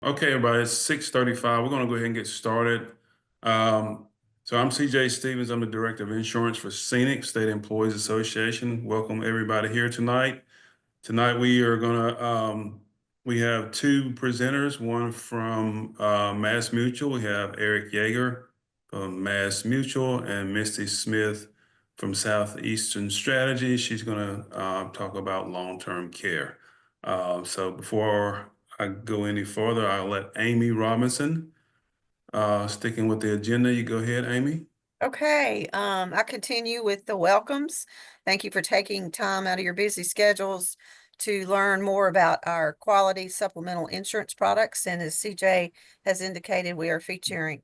Okay, everybody, it's 6:35. We're going to go ahead and get started. So I'm CJ Stevens. I'm the Director of Insurance for Scenic State Employees Association. Welcome everybody here tonight. Tonight we have two presenters, one from Mass Mutual. We have Eric Yeager from Mass Mutual and Misty Smith from Southeastern Strategy. She's going to talk about long-term care. So before I go any further, I'll let Amy Robinson, sticking with the agenda. You go ahead, Amy. Okay, I continue with the welcomes. Thank you for taking time out of your busy schedules to learn more about our quality supplemental insurance products. And as CJ has indicated, we are featuring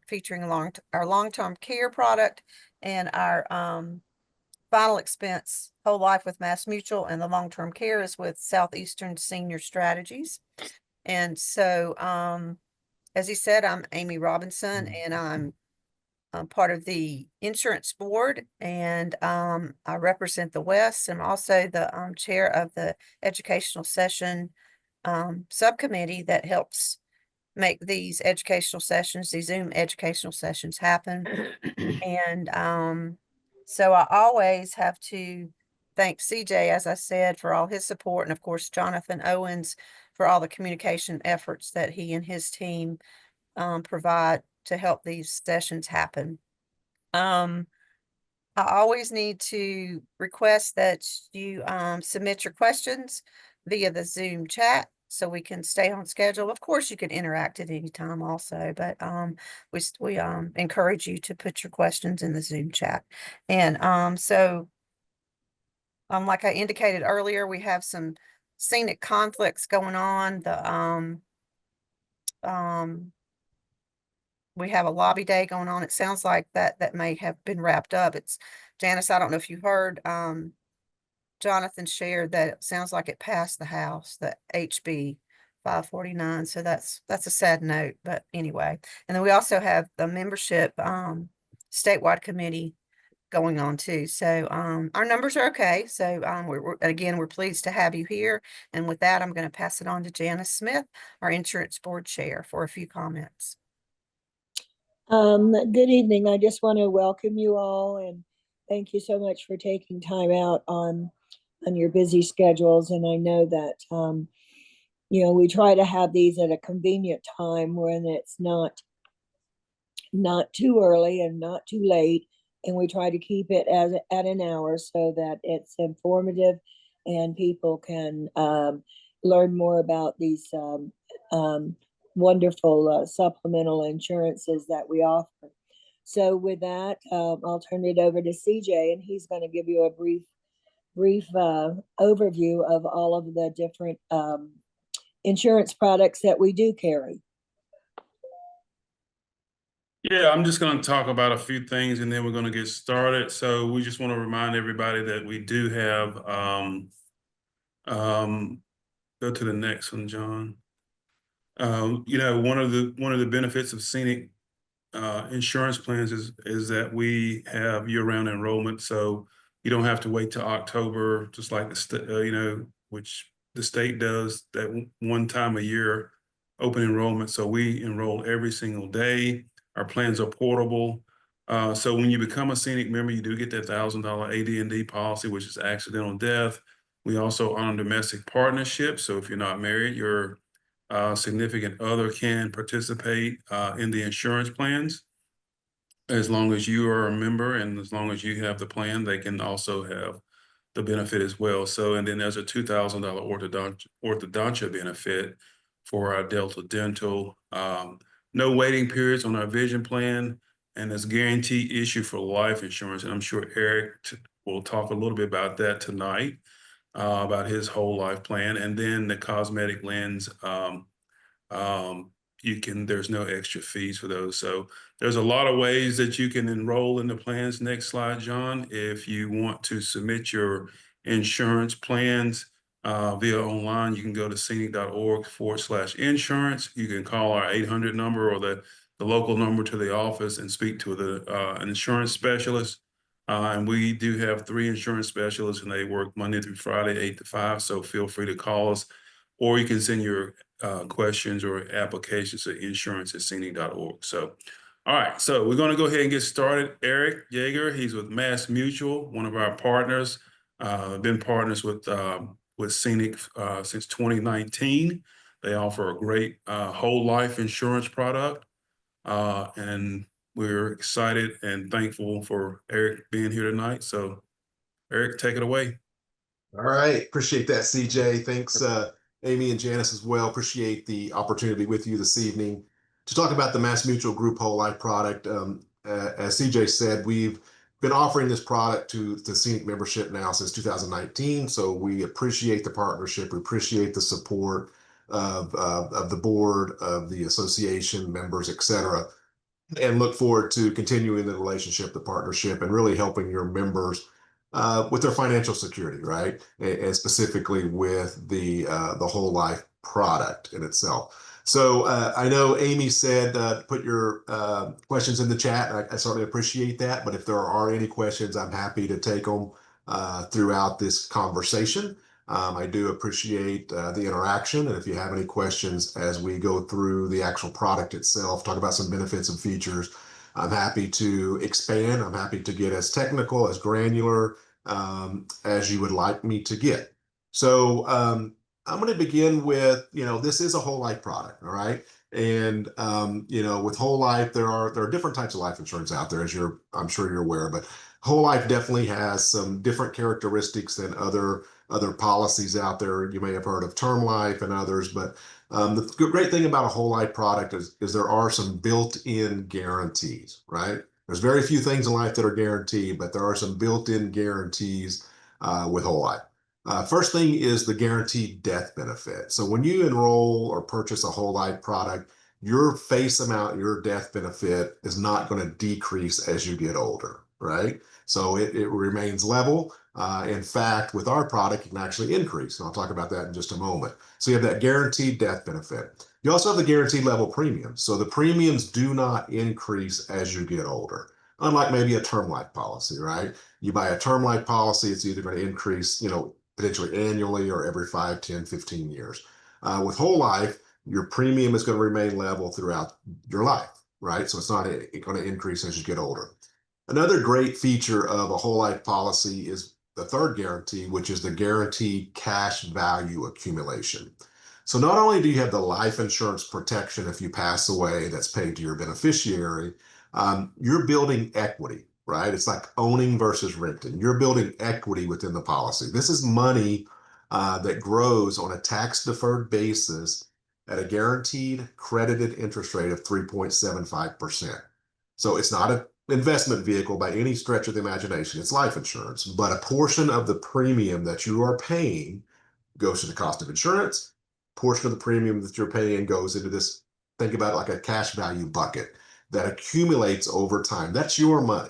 our long-term care product and our final expense whole life with Mass Mutual, and the long-term care is with Southeastern Senior Strategies. And so, as he said, I'm Amy Robinson, and I'm part of the insurance board, and I represent the West. I'm also the chair of the educational session subcommittee that helps make these Zoom educational sessions happen. And so I always have to thank CJ, as I said, for all his support, and of course, Jonathan Owens for all the communication efforts that he and his team provide to help these sessions happen. I always need to request that you submit your questions via the Zoom chat so we can stay on schedule. Of course, you can interact at any time also, but we encourage you to put your questions in the Zoom chat. And like I indicated earlier, we have some scenic conflicts going on. We have a lobby day going on. It sounds like that may have been wrapped up. It's Janice, I don't know if you heard, Jonathan shared that it sounds like it passed the House, the HB 549. So that's a sad note, but anyway. And then we also have the membership statewide committee going on too. So our numbers are okay. So we're pleased to have you here. And with that, I'm going to pass it on to Janice Smith, our insurance board chair, for a few comments. Good evening. I just want to welcome you all and thank you so much for taking time out on your busy schedules. And I know that we try to have these at a convenient time when it's not too early and not too late, and we try to keep it at an hour so that it's informative and people can learn more about these wonderful supplemental insurances that we offer. So with that, I'll turn it over to CJ, and he's going to give you a brief overview of all of the different insurance products that we do carry. Yeah, I'm just going to talk about a few things and then we're going to get started. So we just want to remind everybody that we do have, go to the next one, John. One of the benefits of Scenic insurance plans is that we have year-round enrollment, so you don't have to wait till October, just like which the state does that one time a year open enrollment. So we enroll every single day. Our plans are portable. So when you become a Scenic member, you do get that $1,000 AD&D policy, which is accidental death. We also honor domestic partnerships. So if you're not married, your significant other can participate in the insurance plans. As long as you are a member and as long as you have the plan, they can also have the benefit as well. So, and then there's a $2,000 orthodontia benefit for our Delta Dental. No waiting periods on our vision plan, and it's guaranteed issue for life insurance. And I'm sure Eric will talk a little bit about that tonight, about his whole life plan. And then the cosmetic lens, there's no extra fees for those. So there's a lot of ways that you can enroll in the plans. Next slide, John. If you want to submit your insurance plans via online, you can go to scenic.org/insurance. You can call our 800 number or the local number to the office and speak to an insurance specialist. And we do have 3 insurance specialists, and they work Monday through Friday, 8 to 5. So feel free to call us or you can send your questions or applications to insurance@scenic.org. So, all right, so we're going to go ahead and get started. Eric Yeager, he's with Mass Mutual, one of our partners. Been partners with Scenic since 2019. They offer a great whole life insurance product, and we're excited and thankful for Eric being here tonight. So, Eric, take it away. All right. Appreciate that, CJ. Thanks, Amy and Janice as well. Appreciate the opportunity with you this evening to talk about the Mass Mutual Group Whole Life product. As CJ said, we've been offering this product to Scenic membership now since 2019. So we appreciate the partnership. We appreciate the support of the board, of the association, members, et cetera, and look forward to continuing the relationship, the partnership, and really helping your members with their financial security, right? And specifically with the whole life product in itself. So I know Amy said put your questions in the chat. I certainly appreciate that. But if there are any questions, I'm happy to take them throughout this conversation. I do appreciate the interaction. And if you have any questions as we go through the actual product itself, talk about some benefits and features, I'm happy to expand. I'm happy to get as technical, as granular as you would like me to get. So I'm going to begin with, this is a whole life product, all right? And with whole life, there are different types of life insurance out there, as I'm sure you're aware. But whole life definitely has some different characteristics than other policies out there. You may have heard of term life and others, but the great thing about a whole life product is there are some built-in guarantees, right? There's very few things in life that are guaranteed, but there are some built-in guarantees with whole life. First thing is the guaranteed death benefit. So when you enroll or purchase a whole life product, your face amount, your death benefit is not going to decrease as you get older, right? So it remains level. In fact, with our product, it can actually increase. And I'll talk about that in just a moment. So you have that guaranteed death benefit. You also have the guaranteed level premiums. So the premiums do not increase as you get older, unlike maybe a term life policy, right? You buy a term life policy, it's either going to increase, potentially annually or every 5, 10, 15 years. With whole life, your premium is going to remain level throughout your life, right? So it's not going to increase as you get older. Another great feature of a whole life policy is the third guarantee, which is the guaranteed cash value accumulation. So not only do you have the life insurance protection if you pass away that's paid to your beneficiary, you're building equity, right? It's like owning versus renting. You're building equity within the policy. This is money that grows on a tax-deferred basis at a guaranteed credited interest rate of 3.75%. So it's not an investment vehicle by any stretch of the imagination. It's life insurance, but a portion of the premium that you are paying goes to the cost of insurance. Portion of the premium that you're paying goes into this, think about it like a cash value bucket that accumulates over time. That's your money.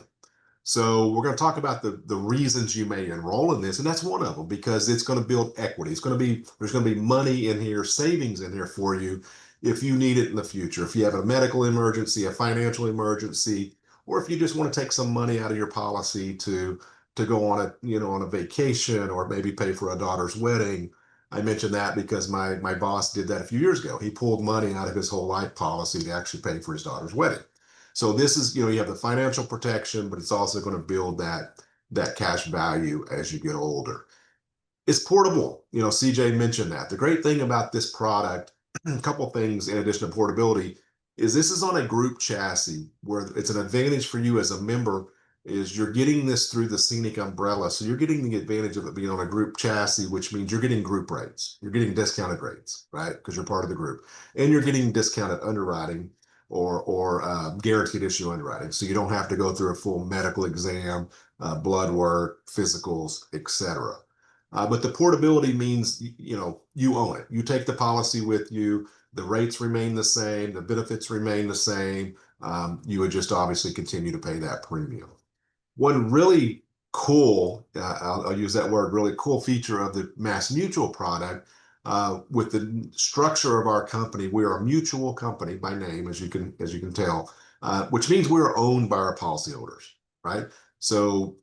So we're going to talk about the reasons you may enroll in this, and that's one of them, because it's going to build equity. There's going to be money in here, savings in here for you if you need it in the future. If you have a medical emergency, a financial emergency, or if you just want to take some money out of your policy to go on a vacation or maybe pay for a daughter's wedding. I mentioned that because my boss did that a few years ago. He pulled money out of his whole life policy to actually pay for his daughter's wedding. So this is, you have the financial protection, but it's also going to build that cash value as you get older. It's portable. CJ mentioned that. The great thing about this product, a couple things in addition to portability, is this is on a group chassis where it's an advantage for you as a member is you're getting this through the Scenic umbrella. So you're getting the advantage of it being on a group chassis, which means you're getting group rates. You're getting discounted rates, right? Because you're part of the group. And you're getting discounted underwriting or guaranteed issue underwriting. So you don't have to go through a full medical exam, blood work, physicals, etc. But the portability means, you own it. You take the policy with you. The rates remain the same. The benefits remain the same. You would just obviously continue to pay that premium. One really cool, I'll use that word, really cool feature of the Mass Mutual product, with the structure of our company, we are a mutual company by name, as you can tell, which means we are owned by our policyholders, right? So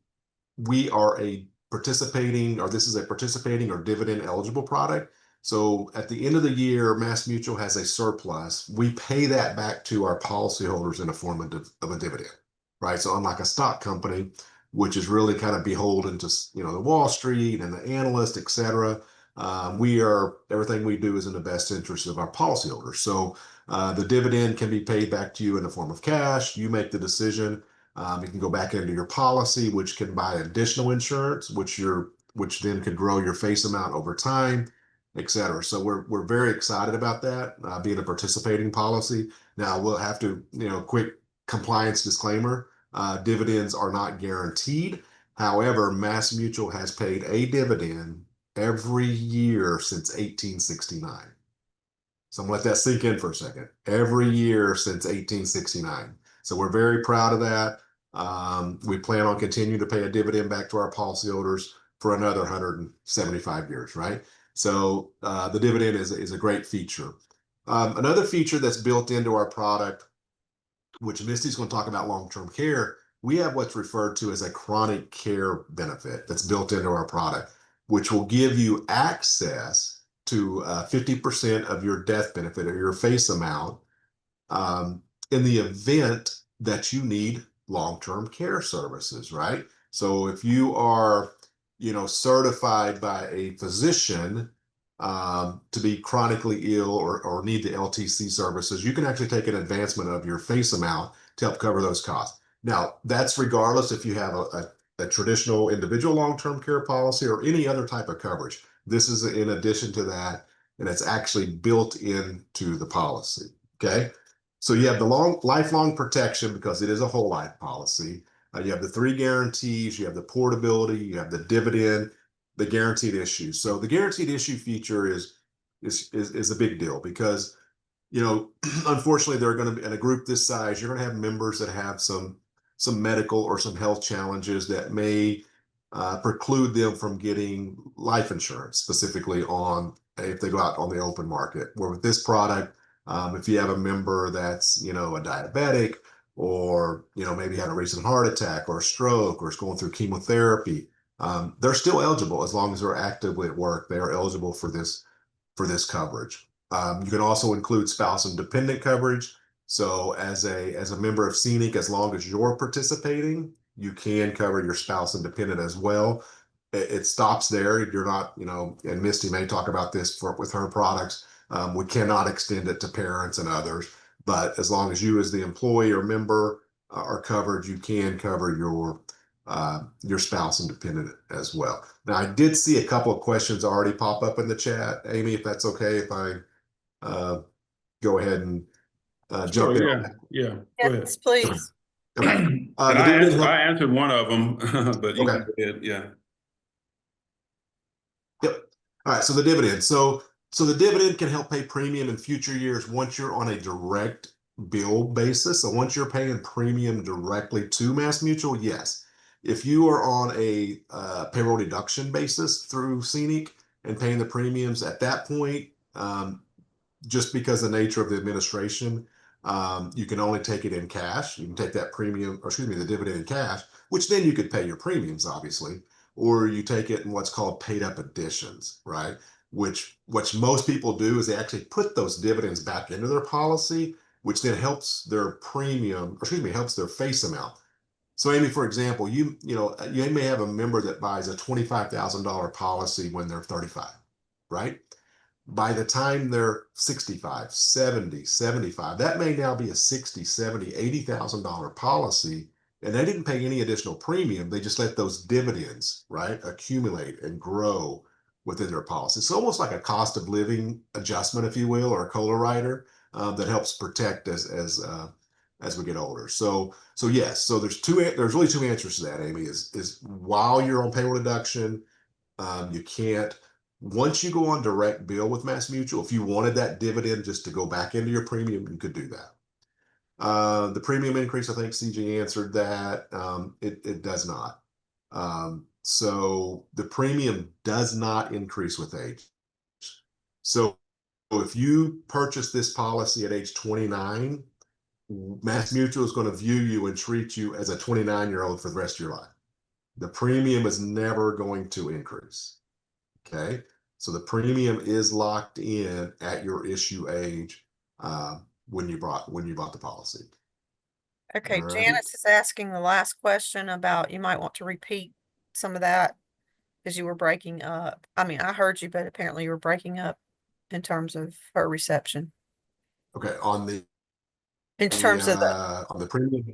we are this is a participating or dividend eligible product. So at the end of the year, MassMutual has a surplus. We pay that back to our policyholders in a form of a dividend, right? So unlike a stock company, which is really kind of beholden to, the Wall Street and the analyst, et cetera, everything we do is in the best interest of our policyholders. So the dividend can be paid back to you in the form of cash. You make the decision. You can go back into your policy, which can buy additional insurance, which then could grow your face amount over time, et cetera. So we're very excited about that, being a participating policy. Now we'll have to, quick compliance disclaimer, dividends are not guaranteed. However, MassMutual has paid a dividend every year since 1869. So I'm gonna let that sink in for a second. Every year since 1869. So we're very proud of that. We plan on continuing to pay a dividend back to our policyholders for another 175 years, right? So the dividend is a great feature. Another feature that's built into our product, which Misty's going to talk about long-term care, we have what's referred to as a chronic care benefit that's built into our product, which will give you access to 50% of your death benefit or your face amount in the event that you need long-term care services, right? So if you are, certified by a physician to be chronically ill or need the LTC services, you can actually take an advancement of your face amount to help cover those costs. Now, that's regardless if you have a traditional individual long-term care policy or any other type of coverage. This is in addition to that, and it's actually built into the policy, okay? So you have the lifelong protection because it is a whole life policy. You have the 3 guarantees, you have the portability, you have the dividend, the guaranteed issue. So the guaranteed issue feature is a big deal because, unfortunately, they're going to be in a group this size, you're going to have members that have some medical or some health challenges that may preclude them from getting life insurance, specifically if they go out on the open market. Where with this product, if you have a member that's, a diabetic or, maybe had a recent heart attack or a stroke or is going through chemotherapy, they're still eligible as long as they're actively at work. They are eligible for this coverage. You can also include spouse and dependent coverage. So as a member of Scenic, as long as you're participating, you can cover your spouse and dependent as well. It stops there. You're not, and Misty may talk about this with her products. We cannot extend it to parents and others, but as long as you as the employee or member are covered, you can cover your spouse and dependent as well. Now, I did see a couple of questions already pop up in the chat. Amy, if that's okay, if I go ahead and jump in. Yeah. Go ahead. Yes, please. Okay. And The I answered one of them, but you Okay. can go ahead. Yeah. Yep. All right. So the dividend. So the dividend can help pay premium in future years once you're on a direct bill basis. So once you're paying premium directly to MassMutual, yes. If you are on a payroll deduction basis through Scenic and paying the premiums at that point, just because the nature of the administration, you can only take it in cash. You can take that the dividend in cash, which then you could pay your premiums, obviously, or you take it in what's called paid up additions, right? Which most people do is they actually put those dividends back into their policy, which then helps their helps their face amount. So Amy, for example, you may have a member that buys a $25,000 policy when they're 35, right? By the time they're 65, 70, 75, that may now be a $60,000, $70,000, $80,000 policy, and they didn't pay any additional premium. They just let those dividends, right, accumulate and grow within their policy. It's almost like a cost of living adjustment, if you will, or a COLA rider that helps protect as we get older. So yes, so there's really 2 answers to that, Amy, is while you're on payroll deduction, you can't. Once you go on direct bill with MassMutual, if you wanted that dividend just to go back into your premium, you could do that. The premium increase, I think CJ answered that. It does not. So the premium does not increase with age. So if you purchase this policy at age 29, MassMutual is going to view you and treat you as a 29-year-old for the rest of your life. The premium is never going to increase. Okay. So the premium is locked in at your issue age when you bought the policy. Okay, All right. Janice is asking the last question about, you might want to repeat some of that because you were breaking up. I mean, I heard you, but apparently you were breaking up in terms of her reception. Okay, on the In terms of premium.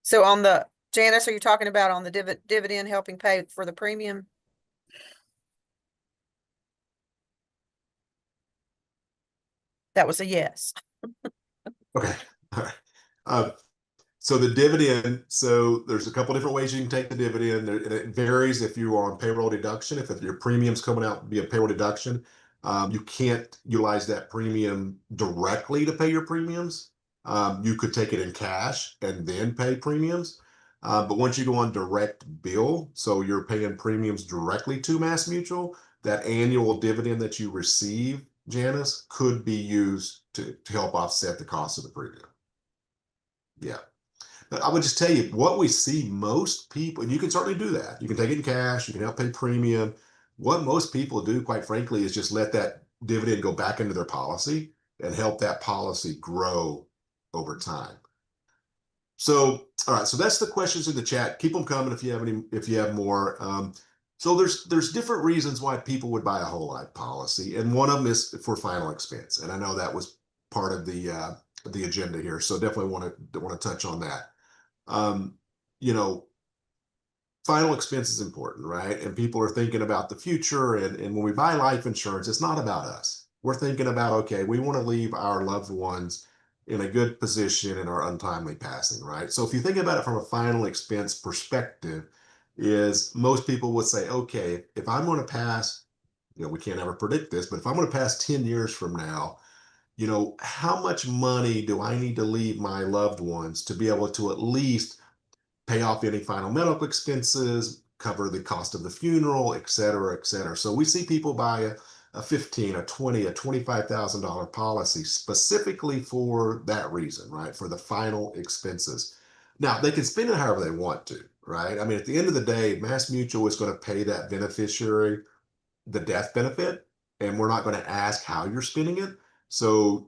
so on the, Janice, are you talking about on the dividend helping pay for the premium? That was a yes. Okay, all right. So the dividend, so there's a couple different ways you can take the dividend, and it varies if you are on payroll deduction. If your premium's coming out via payroll deduction, you can't utilize that premium directly to pay your premiums. You could take it in cash and then pay premiums. But once you go on direct bill, so you're paying premiums directly to MassMutual, that annual dividend that you receive, Janice, could be used to help offset the cost of the premium. Yeah. But I would just tell you what we see most people, and you can certainly do that. You can take it in cash, you can help pay premium. What most people do, quite frankly, is just let that dividend go back into their policy and help that policy grow over time. So, all right, so that's the questions in the chat. Keep them coming if you have more. So there's different reasons why people would buy a whole life policy, and one of them is for final expense. And I know that was part of the agenda here, so definitely want to touch on that. You know, final expense is important, right? And people are thinking about the future. And when we buy life insurance, it's not about us. We're thinking about, okay, we want to leave our loved ones in a good position in our untimely passing, right? So if you think about it from a final expense perspective, is most people would say, okay, if I'm going to pass, we can't ever predict this, but if I'm going to pass 10 years from now, how much money do I need to leave my loved ones to be able to at least pay off any final medical expenses, cover the cost of the funeral, et cetera, et cetera. So we see people buy a $15,000, a $20,000, a $25,000 policy specifically for that reason, right? For the final expenses. Now, they can spend it however they want to, right? I mean, at the end of the day, MassMutual is going to pay that beneficiary the death benefit, and we're not going to ask how you're spending it. So,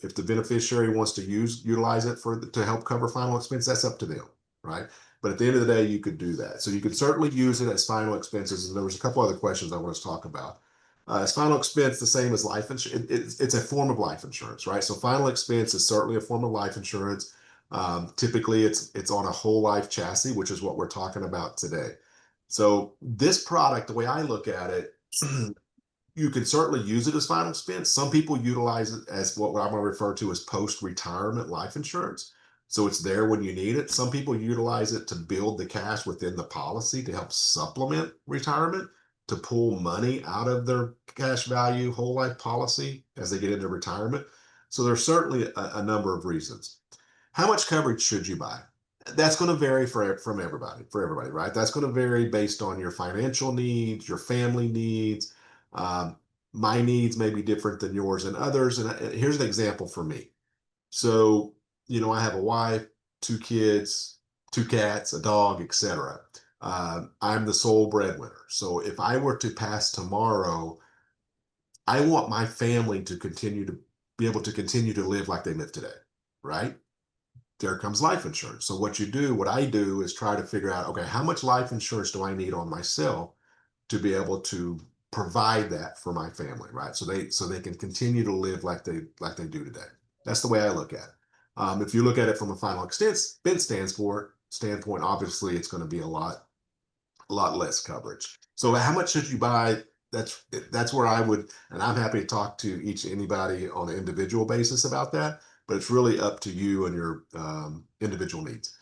if the beneficiary wants to utilize it to help cover final expense, that's up to them, right? But at the end of the day, you could do that. So you could certainly use it as final expenses. And there was a couple other questions I want to talk about. Is final expense the same as life insurance? It's a form of life insurance, right? So final expense is certainly a form of life insurance. Typically, it's on a whole life chassis, which is what we're talking about today. So this product, the way I look at it, you can certainly use it as final expense. Some people utilize it as what I'm going to refer to as post-retirement life insurance. So it's there when you need it. Some people utilize it to build the cash within the policy to help supplement retirement, to pull money out of their cash value whole life policy as they get into retirement. So there's certainly a number of reasons. How much coverage should you buy? That's going to vary from everybody, right? That's going to vary based on your financial needs, your family needs. My needs may be different than yours and others. And here's an example for me. So, I have a wife, 2 kids, 2 cats, a dog, etc. I'm the sole breadwinner. So if I were to pass tomorrow, I want my family to be able to continue to live like they live today, right? There comes life insurance. So what I do is try to figure out, okay, how much life insurance do I need on myself to be able to provide that for my family, right? So they can continue to live like they do today. That's the way I look at it. If you look at it from a final expense standpoint, obviously it's going to be a lot less coverage. So how much should you buy? That's where I would, and I'm happy to talk to anybody on an individual basis about that, but it's really up to you and your individual needs.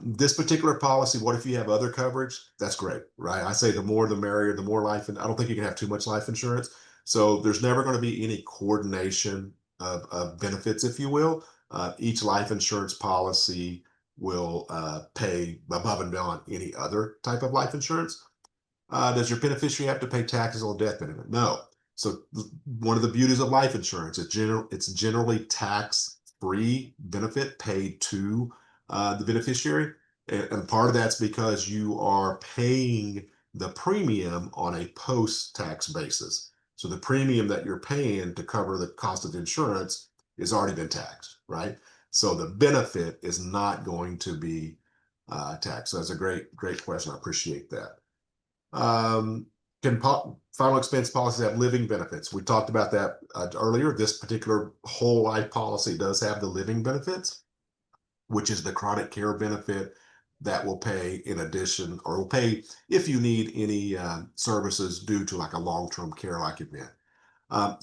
This particular policy, what if you have other coverage? That's great, right? I say the more the merrier, the more life, and I don't think you can have too much life insurance. So there's never going to be any coordination of benefits, if you will. Each life insurance policy will pay above and beyond any other type of life insurance. Does your beneficiary have to pay taxes on death benefit? No. So one of the beauties of life insurance, it's generally tax-free benefit paid to the beneficiary. And part of that's because you are paying the premium on a post-tax basis. So the premium that you're paying to cover the cost of insurance has already been taxed, right? So the benefit is not going to be taxed. So that's a great question. I appreciate that. Can final expense policies have living benefits? We talked about that earlier. This particular whole life policy does have the living benefits, which is the chronic care benefit that will pay in addition, or will pay if you need any services due to like a long-term care like event.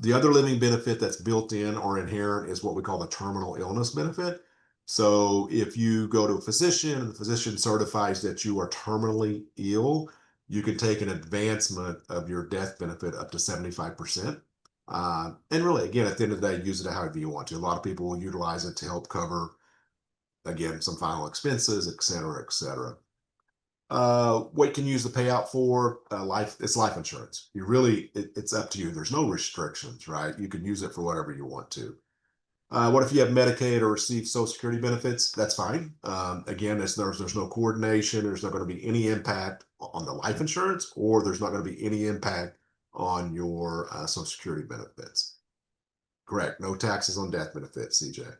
The other living benefit that's built in or inherent is what we call the terminal illness benefit. So if you go to a physician and the physician certifies that you are terminally ill, you can take an advancement of your death benefit up to 75%. And really, again, at the end of the day, use it however you want to. A lot of people will utilize it to help cover, again, some final expenses, et cetera, et cetera. What can you use the payout for? It's life insurance. You really, it's up to you. There's no restrictions, right? You can use it for whatever you want to. What if you have Medicaid or receive Social Security benefits? That's fine. Again, there's no coordination. There's not going to be any impact on the life insurance, or there's not going to be any impact on your Social Security benefits. Correct. No taxes on death benefits, CJ.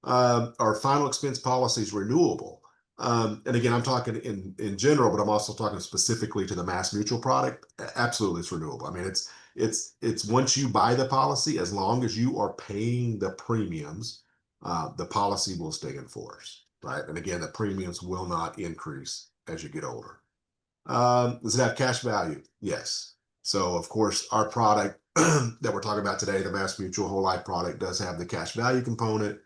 Our final expense policy is renewable. And again, I'm talking in general, but I'm also talking specifically to the Mass Mutual product. Absolutely, it's renewable. I mean, it's once you buy the policy, as long as you are paying the premiums, the policy will stay in force, right? And again, the premiums will not increase as you get older. Does it have cash value? Yes. So of course, our product that we're talking about today, the Mass Mutual Whole Life product, does have the cash value component.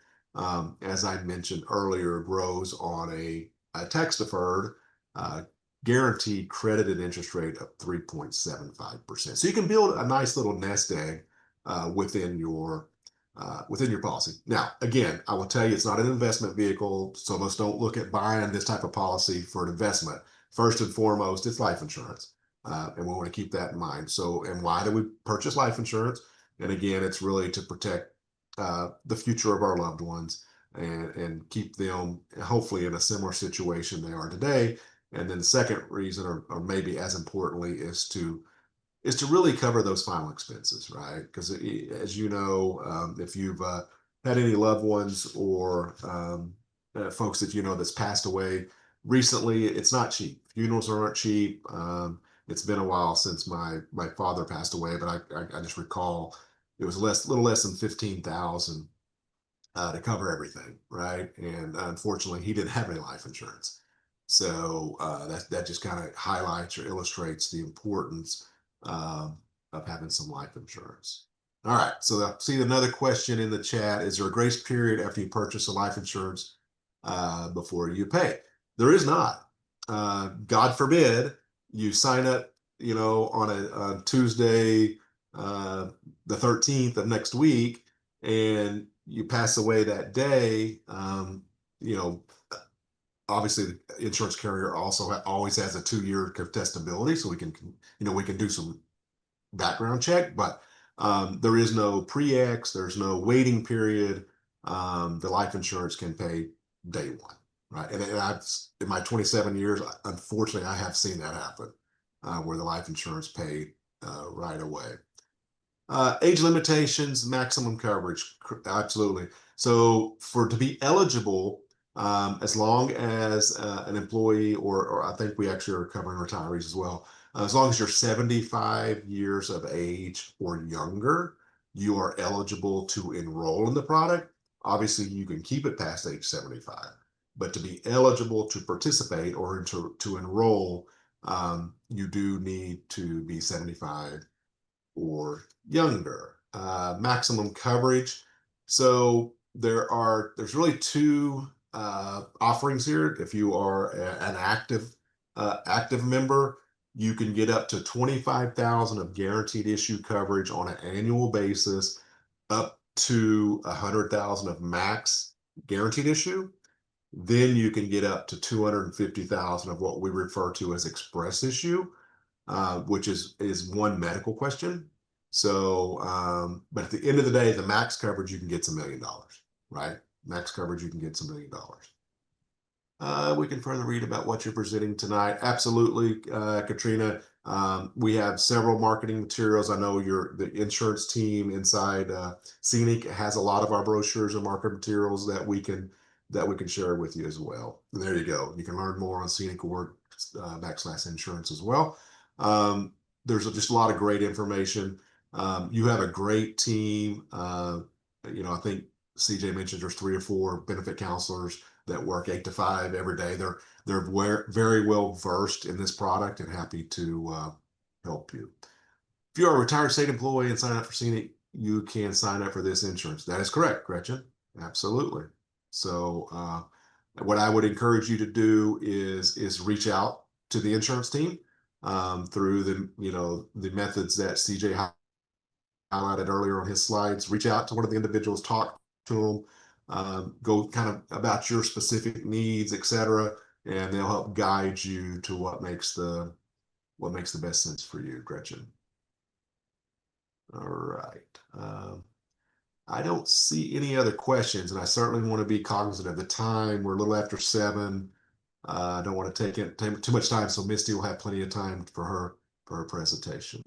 As I mentioned earlier, grows on a tax deferred guaranteed credited interest rate of 3.75%. So you can build a nice little nest egg within your policy. Now, again, I will tell you, it's not an investment vehicle, so let's don't look at buying this type of policy for an investment. First and foremost, it's life insurance, and we want to keep that in mind. So, and why do we purchase life insurance? And again, it's really to protect the future of our loved ones and keep them hopefully in a similar situation they are today. And then the second reason, or maybe as importantly, is to really cover those final expenses, right? Because as you know, if you've had any loved ones or folks that you know that's passed away recently, it's not cheap. Funerals aren't cheap. It's been a while since my father passed away, but I just recall it was a little less than 15,000 to cover everything, right? And unfortunately, he didn't have any life insurance. So that just kind of highlights or illustrates the importance of having some life insurance. All right, so I see another question in the chat. Is there a grace period after you purchase a life insurance before you pay? There is not. God forbid you sign up, on a Tuesday, the 13th of next week, and you pass away that day. Obviously the insurance carrier also always has a 2-year contestability, so we can do some background check, but there is no pre-X, there's no waiting period. The life insurance can pay day one, right? And I've, in my 27 years, unfortunately, I have seen that happen, where the life insurance paid right away. Age limitations, maximum coverage, absolutely. So to be eligible, as long as an employee, or I think we actually are covering retirees as well, as long as you're 75 years of age or younger, you are eligible to enroll in the product. Obviously, you can keep it past age 75, but to be eligible to participate or to enroll, you do need to be 75 or younger. Maximum coverage. So there's really two offerings here. If you are an active member, you can get up to 25,000 of guaranteed issue coverage on an annual basis, up to 100,000 of max guaranteed issue. Then you can get up to 250,000 of what we refer to as express issue, which is one medical question. So, but at the end of the day, the max coverage, you can get $1 million, right? Max coverage, you can get $1 million. we can further read about what you're presenting tonight. Absolutely, Katrina. We have several marketing materials. I know the insurance team inside Scenic has a lot of our brochures and marketing materials that we can share with you as well. There you go. You can learn more on Scenic Org /insurance as well. There's just a lot of great information. You have a great team. I think CJ mentioned there's 3 or 4 benefit counselors that work 8 to 5 every day. They're very well versed in this product and happy to help you. If you are a retired state employee and sign up for Scenic, you can sign up for this insurance. That is correct, Gretchen. Absolutely. So what I would encourage you to do is reach out to the insurance team through the methods that CJ highlighted earlier on his slides. Reach out to one of the individuals, talk to them, go kind of about your specific needs, etc., and they'll help guide you to what makes the best sense for you, Gretchen. All right. I don't see any other questions, and I certainly want to be cognizant of the time. We're a little after 7. I don't want to take too much time, so Misty will have plenty of time for her presentation.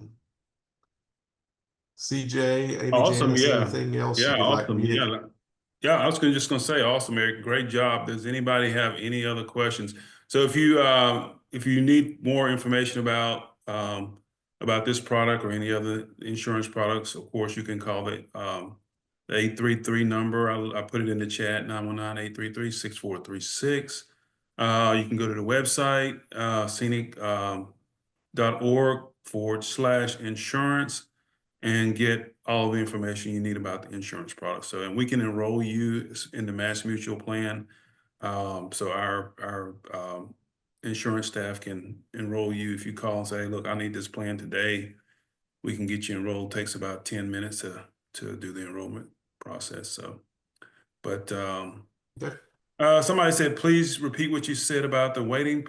CJ, Amy, Awesome, Janice, yeah. anything else Yeah, you'd like awesome. me to? Yeah, I was just gonna say, awesome, Eric. Great job. Does anybody have any other questions? So if you need more information about this product or any other insurance products, of course, you can call the 833 number. I put it in the chat, 919-833-6436. You can go to the website, scenic.org/insurance, and get all the information you need about the insurance product. So, and we can enroll you in the Mass Mutual plan. So our insurance staff can enroll you. If you call and say, look, I need this plan today, we can get you enrolled. It takes about 10 minutes to do the enrollment process. So, but Okay. somebody said, please repeat what you said about the wait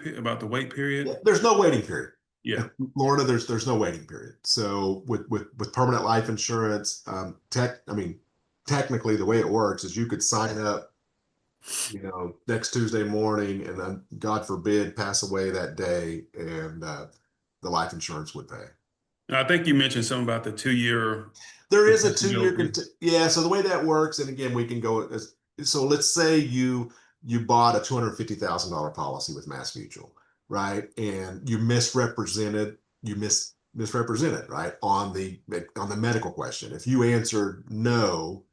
period. There's no waiting period. Yeah. In Florida, there's no waiting period. So with permanent life insurance, technically the way it works is you could sign up, next Tuesday morning, and then God forbid pass away that day, and the life insurance would pay. I think you mentioned something about the 2-year. There is a 2-year, yeah. So the way that works, and again, we can go so let's say you bought a $250,000 policy with Mass Mutual, right? And you misrepresented, right, on the medical question. If you answered no,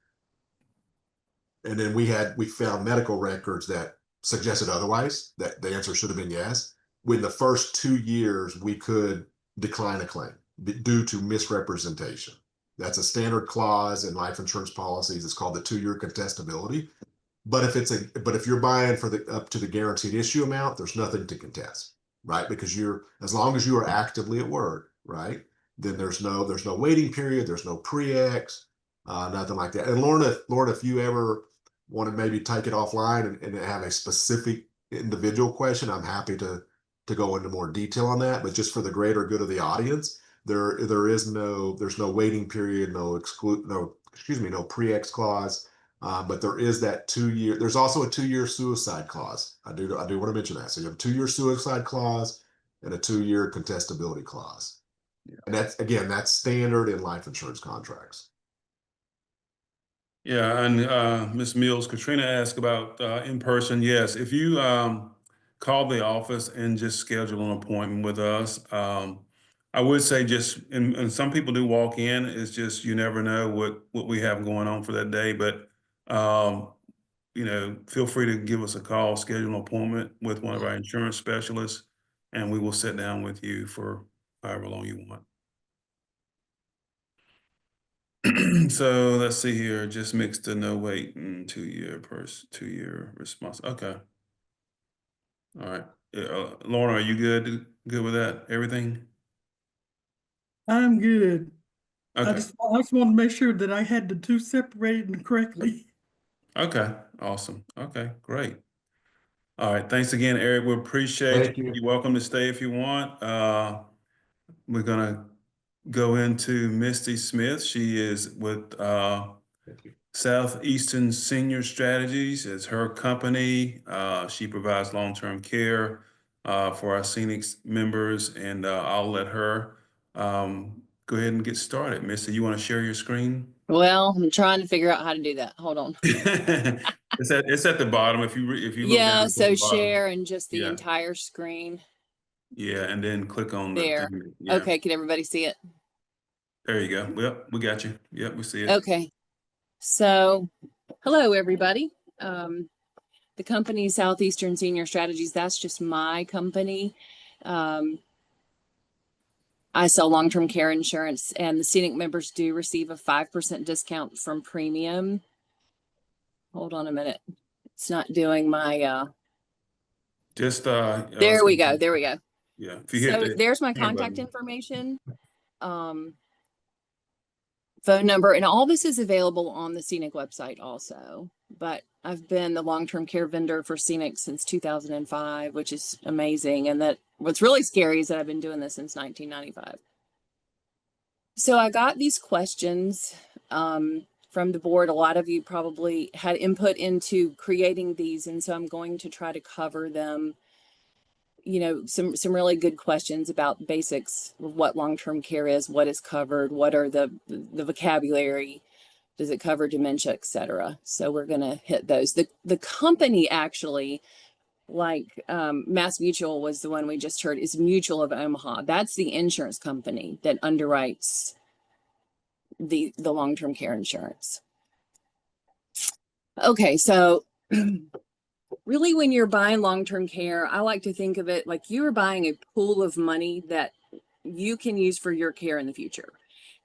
and then we found medical records that suggested otherwise, that the answer should have been yes, in the first 2 years, we could decline a claim due to misrepresentation. That's a standard clause in life insurance policies. It's called the 2-year contestability. But if you're buying for up to the guaranteed issue amount, there's nothing to contest, right? Because as long as you are actively at work, right, then there's no waiting period, there's no pre-ex, nothing like that. And Lorna, if you ever want to maybe take it offline and have a specific individual question, I'm happy to go into more detail on that. But just for the greater good of the audience, there's no waiting period, no pre-ex clause. But there is that 2-year. There's also a 2-year suicide clause. I do want to mention that. So you have a 2-year suicide clause and a 2-year contestability clause. Yeah. And that's standard in life insurance contracts. Yeah, and Ms. Mills, Katrina asked about in person. Yes, if you call the office and just schedule an appointment with us, I would say and some people do walk in. It's just you never know what we have going on for that day, but. Feel free to give us a call, schedule an appointment with one of our insurance specialists, and we will sit down with you for however long you want. So let's see here. Just mixed the no wait and 2-year response. Okay. All right. Lauren, are you good with that? Everything? I'm good. Okay. I just want to make sure that I had the two separated correctly. Okay. Awesome. Okay, great. All right. Thanks again, Eric. We appreciate Thank you. You're welcome to stay if you want. We're going to go into Misty Smith. She is with Southeastern Senior Strategies is her company. She provides long-term care for our Scenic members, and I'll let her go ahead and get started. Mister, you want to share your screen? Well, I'm trying to figure out how to do that. Hold on. It's at the bottom. If you look down Yeah, at the so bottom. share and just the Yeah. entire screen Yeah, and then click on the there. thing. Yeah. Okay, can everybody see it? There you go. Yep, we got you. Yep, we see it. Okay. So, hello, everybody. The company Southeastern Senior Strategies, that's just my company. I sell long-term care insurance, and the Scenic members do receive a 5% discount from premium. Hold on a minute. It's not doing my, Just there we go. There we go. Yeah, if you hit So the there's my share contact button. information, phone number, and all this is available on the Scenic website also. But I've been the long-term care vendor for Scenic since 2005, which is amazing. And that what's really scary is that I've been doing this since 1995. So I got these questions from the board. A lot of you probably had input into creating these, and so I'm going to try to cover them. You know, some really good questions about basics of what long-term care is, what is covered, what are the vocabulary, does it cover dementia, etc. So we're going to hit those. The company actually, like Mass Mutual was the one we just heard, is Mutual of Omaha. That's the insurance company that underwrites the long-term care insurance. Okay, so really, when you're buying long-term care, I like to think of it like you're buying a pool of money that you can use for your care in the future.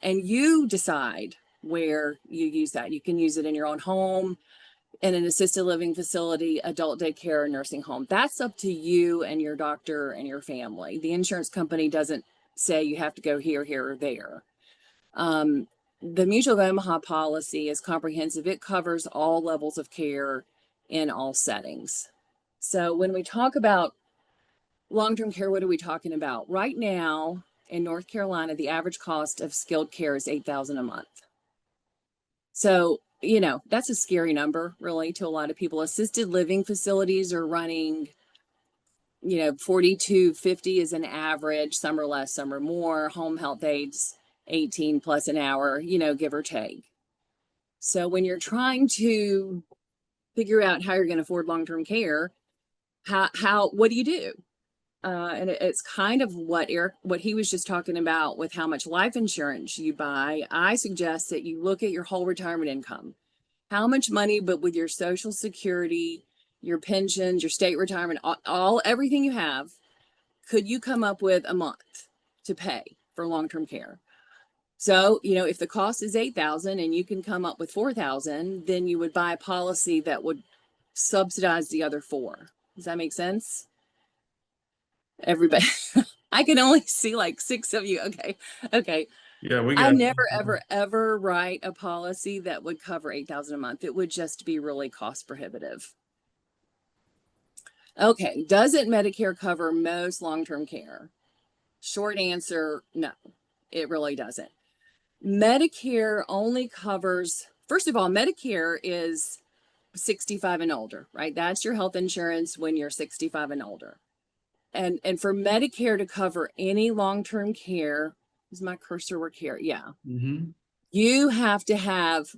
And you decide where you use that. You can use it in your own home, in an assisted living facility, adult daycare, or nursing home. That's up to you and your doctor and your family. The insurance company doesn't say you have to go here, here, or there. The Mutual of Omaha policy is comprehensive. It covers all levels of care in all settings. So when we talk about long-term care, what are we talking about? Right now in North Carolina, the average cost of skilled care is $8,000 a month. So, you know, that's a scary number really to a lot of people. Assisted living facilities are running, you know, $42.50 is an average. Some are less, some are more. Home health aides, 18 plus an hour, you know, give or take. So when you're trying to figure out how you're going to afford long-term care, what do you do? And it's kind of what he was just talking about with how much life insurance you buy. I suggest that you look at your whole retirement income. How much money, but with your Social Security, your pensions, your state retirement, everything you have, could you come up with a month to pay for long-term care? So, you know, if the cost is $8,000 and you can come up with $4,000, then you would buy a policy that would subsidize the other $4,000. Does that make sense? Everybody, I can only see like 6 of you. Okay. Yeah, we got. I never, ever write a policy that would cover $8,000 a month. It would just be really cost prohibitive. Okay. Doesn't Medicare cover most long-term care? Short answer, no, it really doesn't. Medicare only covers, first of all, Medicare is 65 and older, right? That's your health insurance when you're 65 and older. And for Medicare to cover any long-term care, does my cursor work here? Yeah. Mm-hmm. You have to have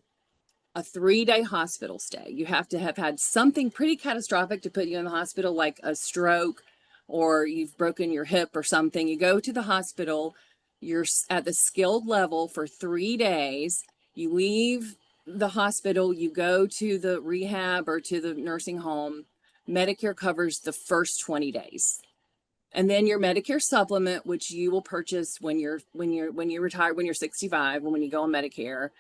a 3-day hospital stay. You have to have had something pretty catastrophic to put you in the hospital, like a stroke, or you've broken your hip or something. You go to the hospital, you're at the skilled level for 3 days. You leave the hospital, you go to the rehab or to the nursing home. Medicare covers the first 20 days. And then your Medicare supplement, which you will purchase when you retire, when you're 65, when you go on Medicare,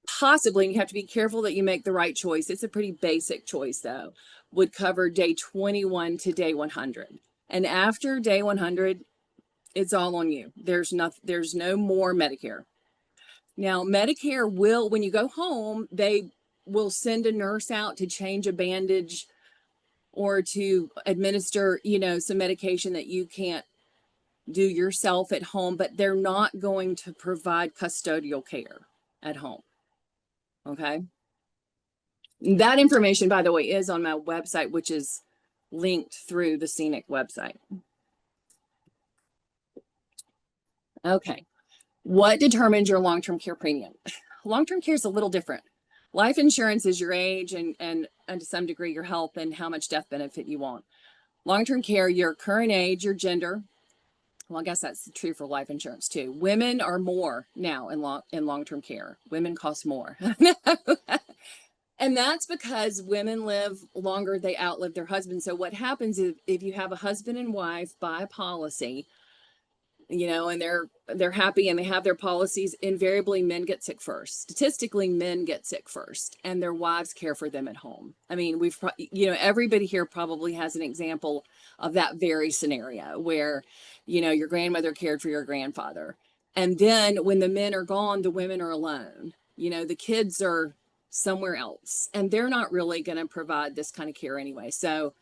possibly, and you have to be careful that you make the right choice. It's a pretty basic choice though, would cover day 21 to day 100. And after day 100, it's all on you. There's no more Medicare. Now, Medicare will, when you go home, they will send a nurse out to change a bandage or to administer, you know, some medication that you can't do yourself at home, but they're not going to provide custodial care at home. Okay. That information, by the way, is on my website, which is linked through the Scenic website. Okay. What determines your long-term care premium? Long-term care is a little different. Life insurance is your age and to some degree your health and how much death benefit you want. Long-term care, your current age, your gender. Well, I guess that's true for life insurance too. Women are more now in long-term care. Women cost more. And that's because women live longer, they outlive their husbands. So what happens if you have a husband and wife buy a policy, you know, and they're happy and they have their policies, invariably men get sick first. Statistically, men get sick first and their wives care for them at home. I mean, everybody here probably has an example of that very scenario where, you know, your grandmother cared for your grandfather. And then when the men are gone, the women are alone. You know, the kids are somewhere else and they're not really going to provide this kind of care anyway. So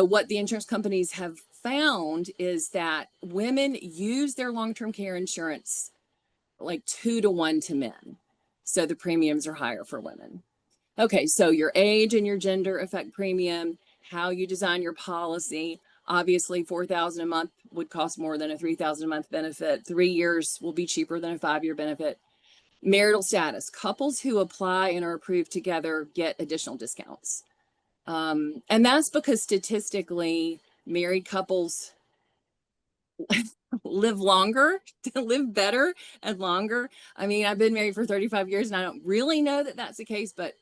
what the insurance companies have found is that women use their long-term care insurance like 2 to 1 to men. So the premiums are higher for women. Okay, so your age and your gender affect premium, how you design your policy. Obviously, $4,000 a month would cost more than a $3,000 a month benefit. 3 years will be cheaper than a 5-year benefit. Marital status, couples who apply and are approved together get additional discounts. And that's because statistically, married couples live longer, live better and longer. I mean, I've been married for 35 years and I don't really know that that's the case, but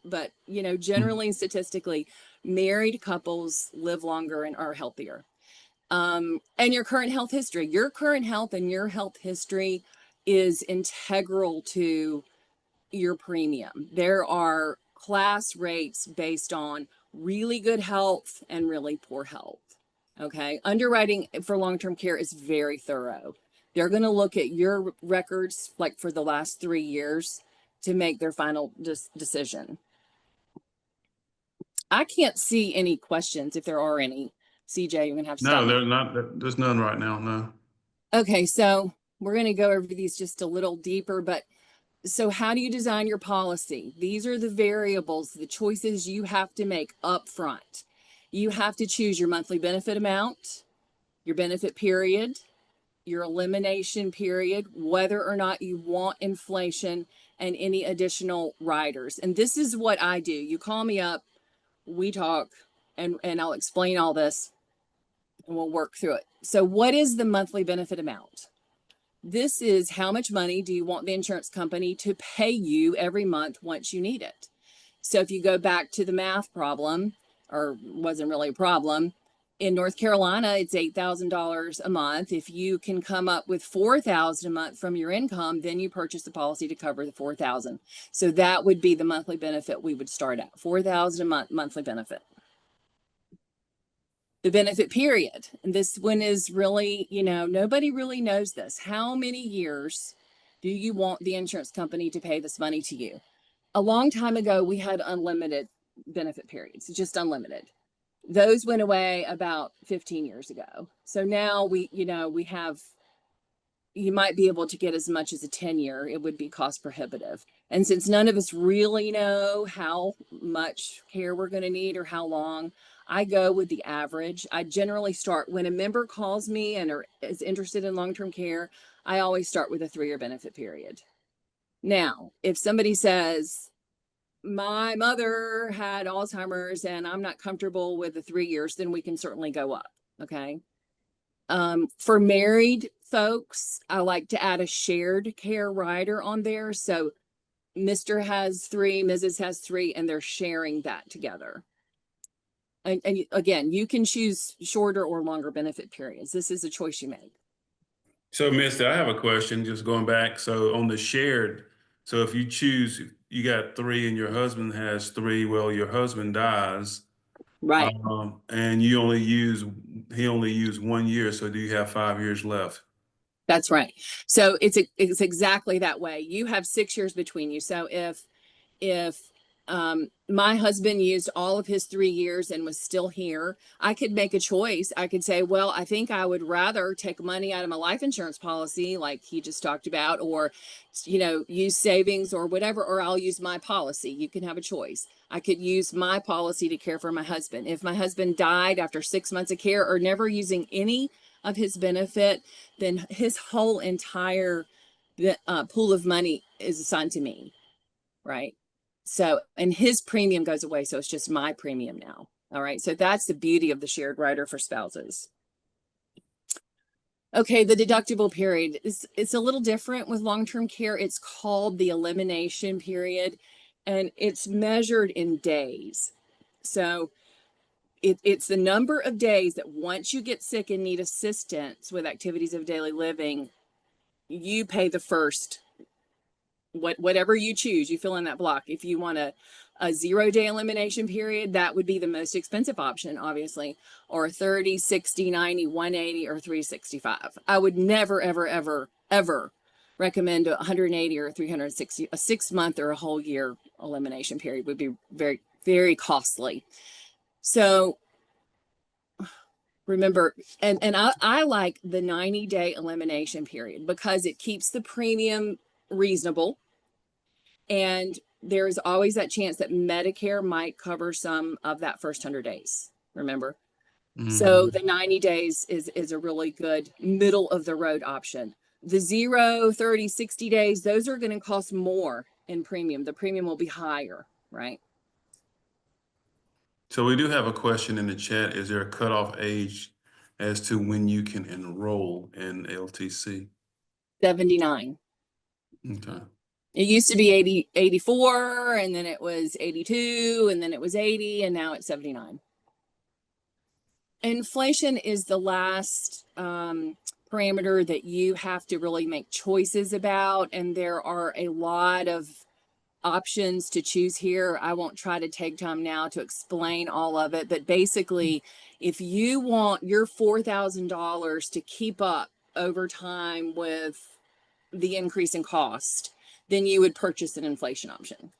you know, generally and statistically, married couples live longer and are healthier. And your current health history, your current health and your health history is integral to your premium. There are class rates based on really good health and really poor health. Okay. Underwriting for long-term care is very thorough. They're going to look at your records like for the last 3 years to make their final decision. I can't see any questions if there are any. CJ, you're going to have to stop No, me. there's not, there's none right now, no. Okay. So we're going to go over these just a little deeper, but so how do you design your policy? These are the variables, the choices you have to make up front. You have to choose your monthly benefit amount, your benefit period, your elimination period, whether or not you want inflation, and any additional riders. And this is what I do. You call me up, we talk, and I'll explain all this and we'll work through it. So what is the monthly benefit amount? This is how much money do you want the insurance company to pay you every month once you need it. So if you go back to the math problem, or wasn't really a problem, in North Carolina, it's $8,000 a month. If you can come up with $4,000 a month from your income, then you purchase a policy to cover the $4,000. So that would be the monthly benefit we would start at, $4,000 a month monthly benefit. The benefit period, and this one is really, you know, nobody really knows this. How many years do you want the insurance company to pay this money to you? A long time ago, we had unlimited benefit periods, just unlimited. Those went away about 15 years ago. So now we have, you might be able to get as much as a 10-year. It would be cost prohibitive. And since none of us really know how much care we're going to need or how long, I go with the average. I generally start when a member calls me and is interested in long-term care, I always start with a 3-year benefit period. Now, if somebody says, my mother had Alzheimer's and I'm not comfortable with the 3 years, then we can certainly go up. Okay. For married folks, I like to add a shared care rider on there. So Mr. has 3, Mrs. has 3, and they're sharing that together. And again, you can choose shorter or longer benefit periods. This is a choice you make. So, Misty, I have a question, just going back. So on the shared, so if you choose, you got 3 and your husband has 3, well, your husband dies. Right. And he only used 1 year. So do you have 5 years left? That's right. So it's exactly that way. You have 6 years between you. So if My husband used all of his 3 years and was still here. I could make a choice. I could say, well, I think I would rather take money out of my life insurance policy, like he just talked about, or, use savings or whatever, or I'll use my policy. You can have a choice. I could use my policy to care for my husband. If my husband died after 6 months of care or never using any of his benefit, then his whole entire pool of money is assigned to me, right? So, and his premium goes away. So it's just my premium now. All right. So that's the beauty of the shared rider for spouses. Okay. The deductible period it's a little different with long-term care. It's called the elimination period, and it's measured in days. So it's the number of days that once you get sick and need assistance with activities of daily living, you pay the first, whatever you choose, you fill in that block. If you want a 0-day elimination period, that would be the most expensive option, obviously, or 30, 60, 90, 180, or 365. I would never, ever, ever, ever recommend a 180 or 360. A 6-month or a whole year elimination period would be very, very costly. So remember, and I like the 90-day elimination period because it keeps the premium reasonable. And there's always that chance that Medicare might cover some of that first 100 days, remember? So the 90 days is a really good middle of the road option. The 0, 30, 60 days, those are going to cost more in premium. The premium will be higher, right? So we do have a question in the chat. Is there a cutoff age as to when you can enroll in LTC? 79. Okay. It used to be 84, and then it was 82, and then it was 80, and now it's 79. Inflation is the last parameter that you have to really make choices about, and there are a lot of options to choose here. I won't try to take time now to explain all of it, but basically, if you want your $4,000 to keep up over time with the increase in cost, then you would purchase an inflation option.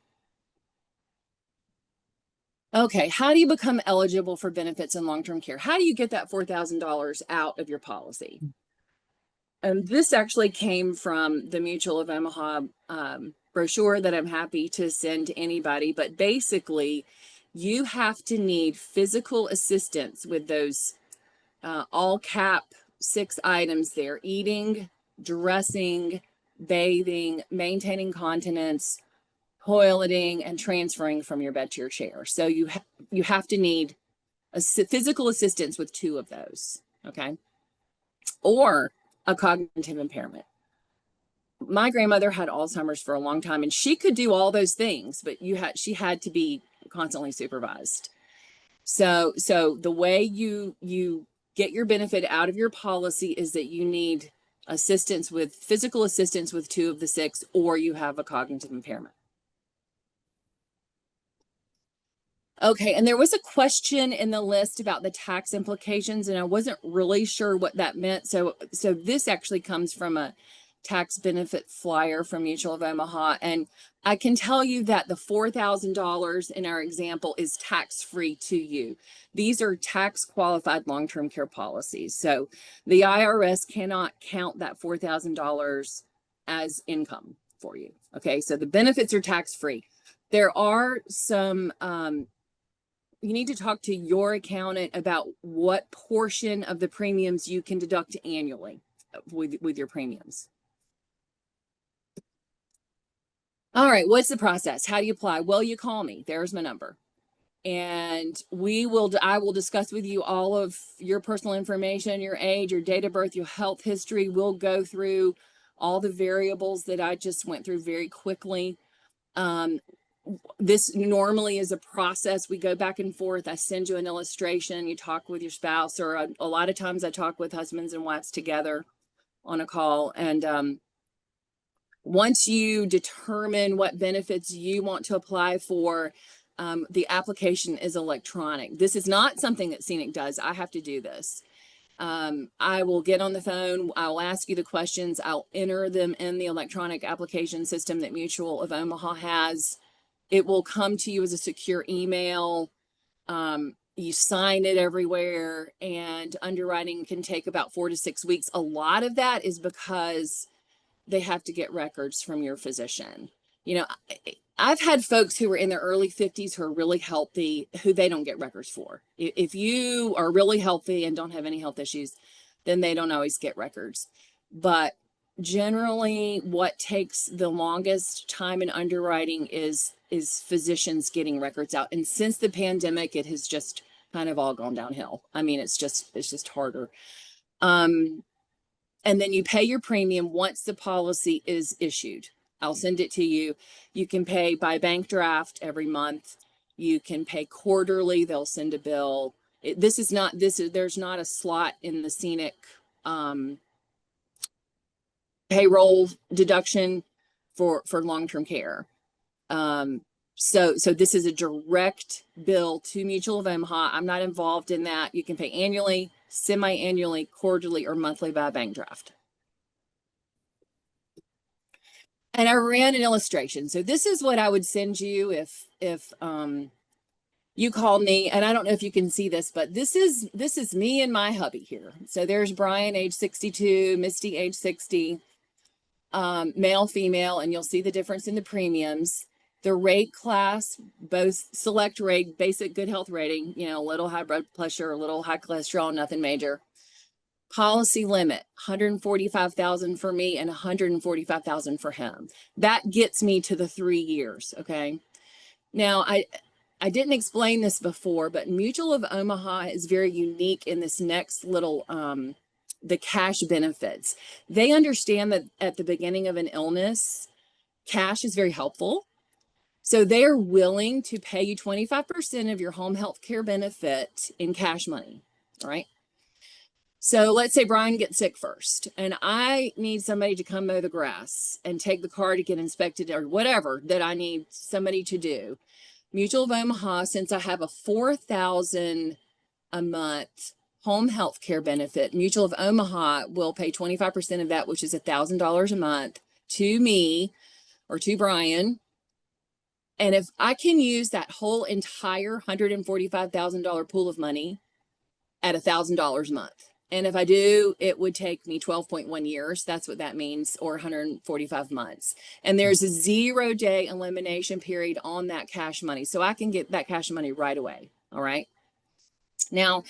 Okay, how do you become eligible for benefits in long-term care? How do you get that $4,000 out of your policy? And this actually came from the Mutual of Omaha brochure that I'm happy to send to anybody. But basically, you have to need physical assistance with those all cap 6 items there: eating, dressing, bathing, maintaining continence, toileting, and transferring from your bed to your chair. So you have to need a physical assistance with 2 of those, okay? Or a cognitive impairment. My grandmother had Alzheimer's for a long time, and she could do all those things, but she had to be constantly supervised. So the way you get your benefit out of your policy is that you need physical assistance with 2 of the 6, or you have a cognitive impairment. Okay, and there was a question in the list about the tax implications, and I wasn't really sure what that meant. So this actually comes from a tax benefit flyer from Mutual of Omaha, and I can tell you that the $4,000 in our example is tax-free to you. These are tax-qualified long-term care policies, so the IRS cannot count that $4,000 as income for you. Okay, so the benefits are tax-free. There are some you need to talk to your accountant about what portion of the premiums you can deduct annually with your premiums. All right, what's the process? How do you apply? Well, you call me. There's my number. And I will discuss with you all of your personal information, your age, your date of birth, your health history. We'll go through all the variables that I just went through very quickly. This normally is a process. We go back and forth. I send you an illustration. You talk with your spouse, or a lot of times I talk with husbands and wives together on a call. And once you determine what benefits you want to apply for, the application is electronic. This is not something that Scenic does. I have to do this. I will get on the phone. I'll ask you the questions. I'll enter them in the electronic application system that Mutual of Omaha has. It will come to you as a secure email. You sign it everywhere, and underwriting can take about 4 to 6 weeks. A lot of that is because they have to get records from your physician. You know, I've had folks who are in their early 50s who are really healthy, who they don't get records for. If you are really healthy and don't have any health issues, then they don't always get records. But generally, what takes the longest time in underwriting is physicians getting records out. And since the pandemic, it has just kind of all gone downhill. I mean, it's just harder. And then you pay your premium once the policy is issued. I'll send it to you. You can pay by bank draft every month. You can pay quarterly. They'll send a bill. There's not a slot in the Scenic payroll deduction for long-term care. So this is a direct bill to Mutual of Omaha. I'm not involved in that. You can pay annually, semi-annually, quarterly, or monthly by bank draft. And I ran an illustration. So this is what I would send you if you called me. And I don't know if you can see this, but this is me and my hubby here. So there's Brian, age 62, Misty, age 60, male, female, and you'll see the difference in the premiums. The rate class, both select rate, basic good health rating, you know, a little high blood pressure, a little high cholesterol, nothing major. Policy limit, 145,000 for me and 145,000 for him. That gets me to the 3 years. Okay. Now I didn't explain this before, but Mutual of Omaha is very unique in this next little, the cash benefits. They understand that at the beginning of an illness, cash is very helpful. So they are willing to pay you 25% of your home health care benefit in cash money. All right. So let's say Brian gets sick first, and I need somebody to come mow the grass and take the car to get inspected or whatever that I need somebody to do. Mutual of Omaha, since I have a $4,000 a month home health care benefit, Mutual of Omaha will pay 25% of that, which is $1,000 a month, to me or to Brian. And if I can use that whole entire $145,000 pool of money at $1,000 a month, and if I do, it would take me 12.1 years. That's what that means, or 145 months. And there's a 0-day elimination period on that cash money. So I can get that cash money right away. All right. Now,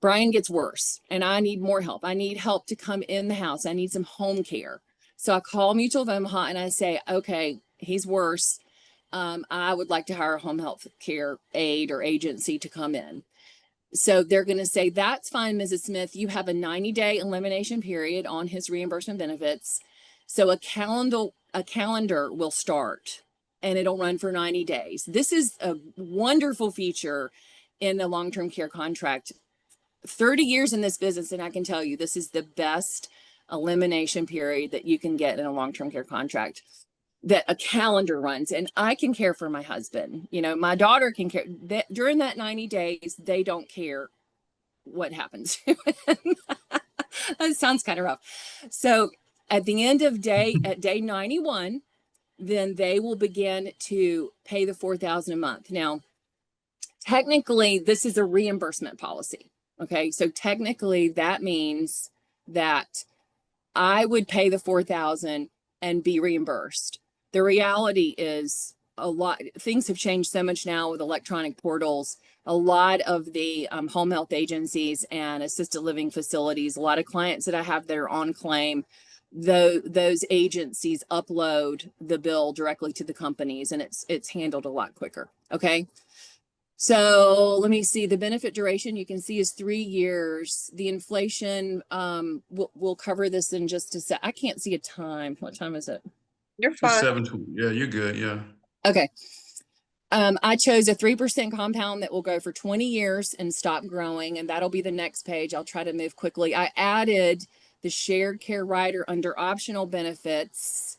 Brian gets worse and I need more help. I need help to come in the house. I need some home care. So I call Mutual of Omaha and I say, okay, he's worse. I would like to hire a home health care aide or agency to come in. So they're going to say, that's fine, Mrs. Smith. You have a 90-day elimination period on his reimbursement benefits. So a calendar will start and it'll run for 90 days. This is a wonderful feature in the long-term care contract. 30 years in this business, and I can tell you, this is the best elimination period that you can get in a long-term care contract, that a calendar runs. And I can care for my husband. You know, my daughter can care. During that 90 days, they don't care what happens. That sounds kind of rough. So at the end of at day 91, then they will begin to pay the $4,000 a month. Now, technically, this is a reimbursement policy. Okay. So technically that means that I would pay the $4,000 and be reimbursed. The reality is things have changed so much now with electronic portals. A lot of the home health agencies and assisted living facilities, a lot of clients that I have that are on claim, those agencies upload the bill directly to the companies, and it's handled a lot quicker. Okay. So let me see, the benefit duration you can see is 3 years. The inflation, we'll cover this in just a sec. I can't see a time. What time is it? You're It's fine. 7. Yeah, you're good. Yeah. Okay. I chose a 3% compound that will go for 20 years and stop growing. And that'll be the next page. I'll try to move quickly. I added the shared care rider under optional benefits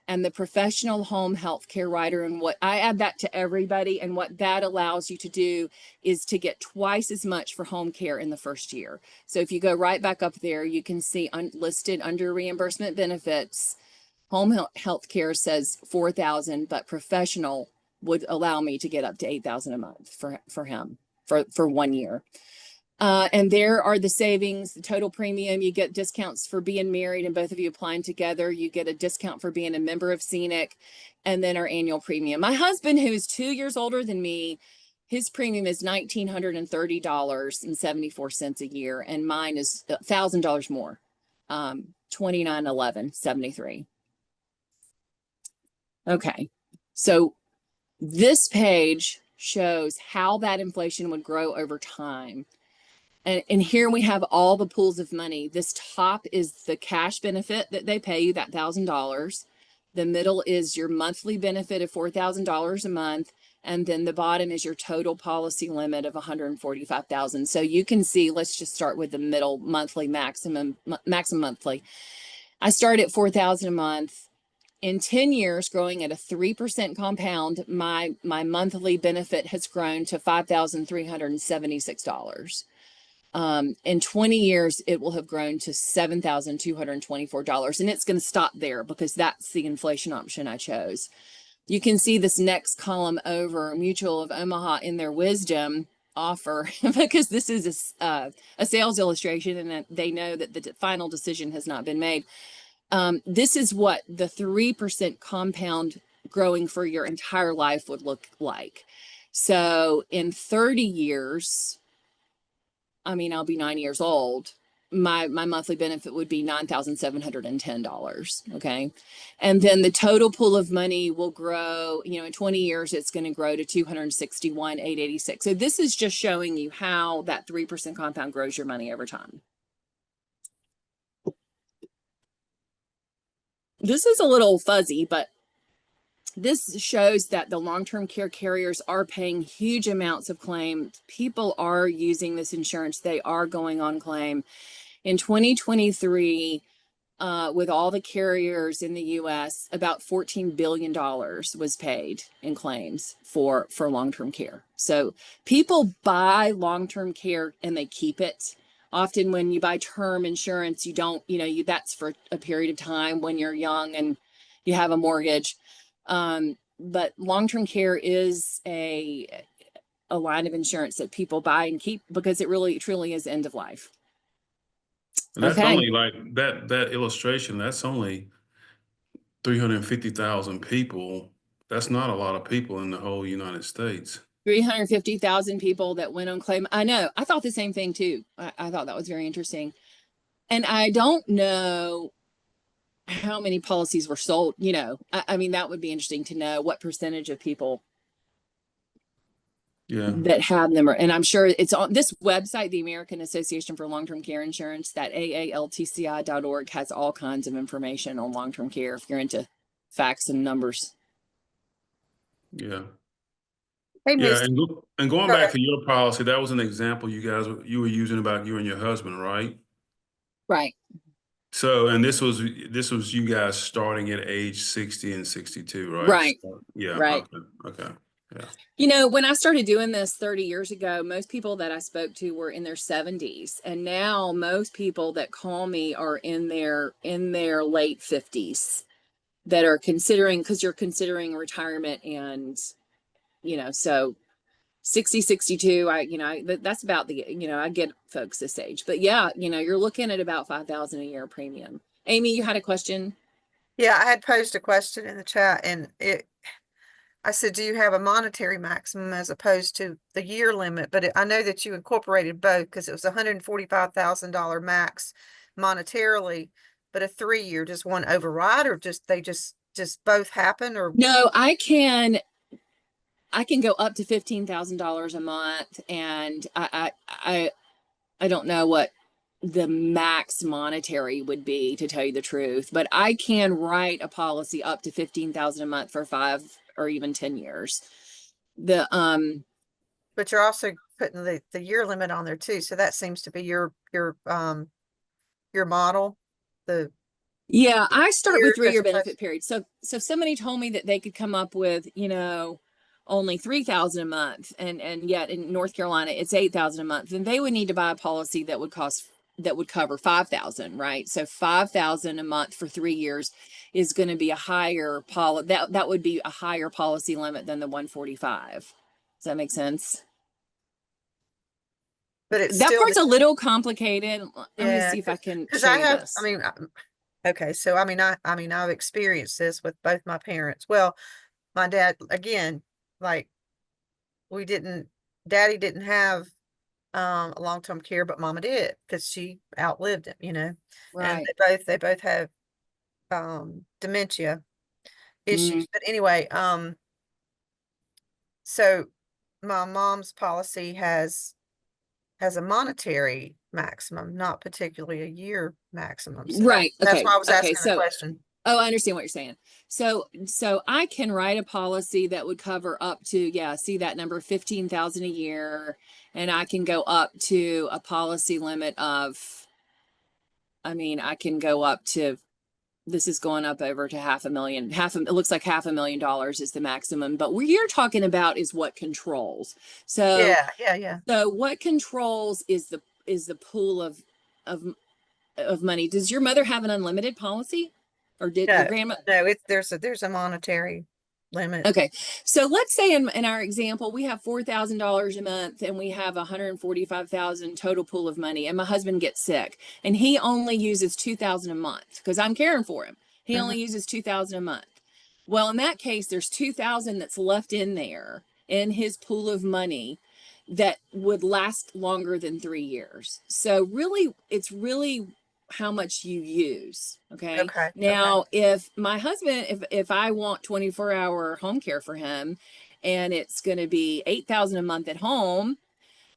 and the professional home health care rider. And what I add that to everybody. And what that allows you to do is to get twice as much for home care in the first year. So if you go right back up there, you can see listed under reimbursement benefits, home health care says $4,000, but professional would allow me to get up to 8,000 a month for him for 1 year. And there are the savings, the total premium. You get discounts for being married and both of you applying together. You get a discount for being a member of Scenic, and then our annual premium. My husband, who is 2 years older than me, his premium is $1,930.74 a year, and mine is $1,000 more, $2,911.73. Okay, so this page shows how that inflation would grow over time. And here we have all the pools of money. This top is the cash benefit that they pay you, that $1,000. The middle is your monthly benefit of $4,000 a month. And then the bottom is your total policy limit of $145,000. So you can see, let's just start with the middle monthly maximum monthly. I start at $4,000 a month. In 10 years, growing at a 3% compound, my monthly benefit has grown to $5,376. In 20 years, it will have grown to $7,224. And it's going to stop there because that's the inflation option I chose. You can see this next column over, Mutual of Omaha in their wisdom offer, because this is a sales illustration and they know that the final decision has not been made. This is what the 3% compound growing for your entire life would look like. So in 30 years, I mean, I'll be 90 years old. My monthly benefit would be $9,710. Okay. And then the total pool of money will grow, in 20 years, it's going to grow to $261,886. So this is just showing you how that 3% compound grows your money over time. This is a little fuzzy, but this shows that the long-term care carriers are paying huge amounts of claim. People are using this insurance. They are going on claim. In 2023, with all the carriers in the U.S., about $14 billion was paid in claims for long-term care. So people buy long-term care and they keep it. Often when you buy term insurance, you don't, that's for a period of time when you're young and you have a mortgage. But long-term care is a line of insurance that people buy and keep because it really truly is end of life. And that's Okay. only like that illustration, that's only 350,000 people. That's not a lot of people in the whole United States. 350,000 people that went on claim. I know. I thought the same thing too. I thought that was very interesting. And I don't know how many policies were sold. I mean, that would be interesting to know what percentage of people that have them. And I'm sure it's on this website, the American Association for Long-Term Care Insurance, that AALTCI.org has all kinds of information on long-term care if you're into facts and numbers. Yeah. Hey, Yeah, Miss. and going Go back ahead. to your policy, that was an example you were using about you and your husband, right? Right. So, and this was you guys starting at age 60 and 62, right? Right. So, yeah. Right. Okay. Yeah. When I started doing this 30 years ago, most people that I spoke to were in their 70s. And now most people that call me are in their late 50s that are considering, because you're considering retirement and, so 60, 62, that's about I get folks this age, but yeah, you're looking at about $5,000 a year premium. Amy, you had a question? Yeah, I had posed a question in the chat and I said, do you have a monetary maximum as opposed to the year limit? But I know that you incorporated both because it was $145,000 max monetarily, but a 3-year, does one override or just both happen or? No, I can go up to $15,000 a month, and I don't know what the max monetary would be, to tell you the truth, but I can write a policy up to $15,000 a month for 5 or even 10 years. But you're also putting the year limit on there too. So that seems to be your model. Yeah, I start with years as 3-year opposed- benefit period. So somebody told me that they could come up with, only $3,000 a month, and yet in North Carolina it's $8,000 a month, then they would need to buy a policy that would cost that would cover 5,000, right? So 5,000 a month for 3 years is going to be a higher that would be a higher policy limit than the 145. Does that make sense? But it's That still, part's a little complicated. Let me yeah, see if I can because show I you have, this. I mean, okay, so I mean, I've experienced this with both my parents. Well, my dad, again, like, Daddy didn't have a long-term care, but Mama did, because she outlived him, you know. And Right. they both have dementia issues. But anyway, so my mom's policy has a monetary maximum, not particularly a year maximum. So Right. that's Okay. why I was Okay. asking the So, question. oh, I understand what you're saying. So I can write a policy that would cover up to, yeah, see that number, 15,000 a year, and I can go up to a policy limit of, I mean, I can go up to, this is going up over to it looks like $500,000 is the maximum, but what you're talking about is what controls. So, Yeah. so what controls is the pool of money. Does your mother have an unlimited policy, or did your No, grandma? no, there's a monetary limit. Okay, so let's say in our example, we have $4,000 a month and we have 145,000 total pool of money, and my husband gets sick and he only uses 2,000 a month because I'm caring for him. He only uses 2,000 a month. Well, in that case, there's 2,000 that's left in there in his pool of money that would last longer than 3 years. So really, it's really how much you use. Okay. Okay. Now, if my husband, if I want 24-hour home care for him and it's going to be 8,000 a month at home,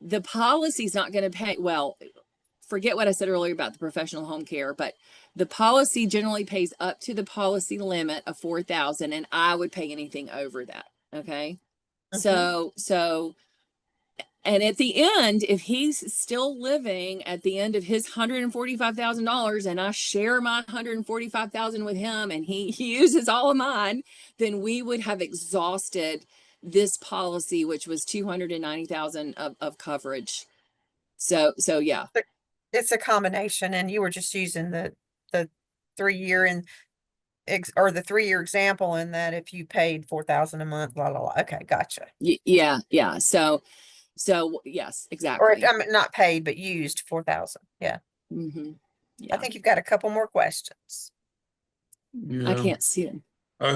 the policy's not going to pay. Well, forget what I said earlier about the professional home care, but the policy generally pays up to the policy limit of 4,000, and I would pay anything over that. Okay. So and at the end, if he's still living at the end of his $145,000 and I share my $145,000 with him and he uses all of mine, then we would have exhausted this policy, which was 290,000 of coverage. So yeah. It's a combination, and you were just using the 3 year or the 3 year example, in that if you paid 4,000 a month, blah blah blah. Okay, gotcha. Yeah. So yes, Or exactly. if I'm not paid but used 4,000. Yeah. Mm-hmm. I Yeah. think you've got a couple more questions. I Yeah. can't see them.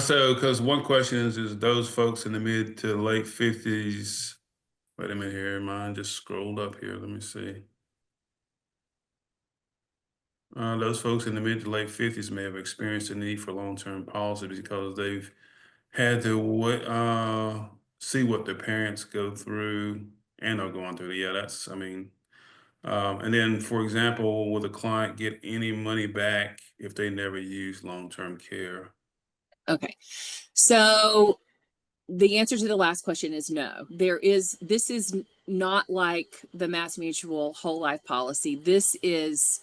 So, because one question is those folks in the mid to late 50s. Wait a minute here, mine just scrolled up here. Let me see. Those folks in the mid to late 50s may have experienced a need for long-term policy because they've had to see what their parents go through and are going through. Yeah, that's, I mean, and then, for example, will the client get any money back if they never use long-term care? Okay. So the answer to the last question is no. This is not like the Mass Mutual whole life policy. This is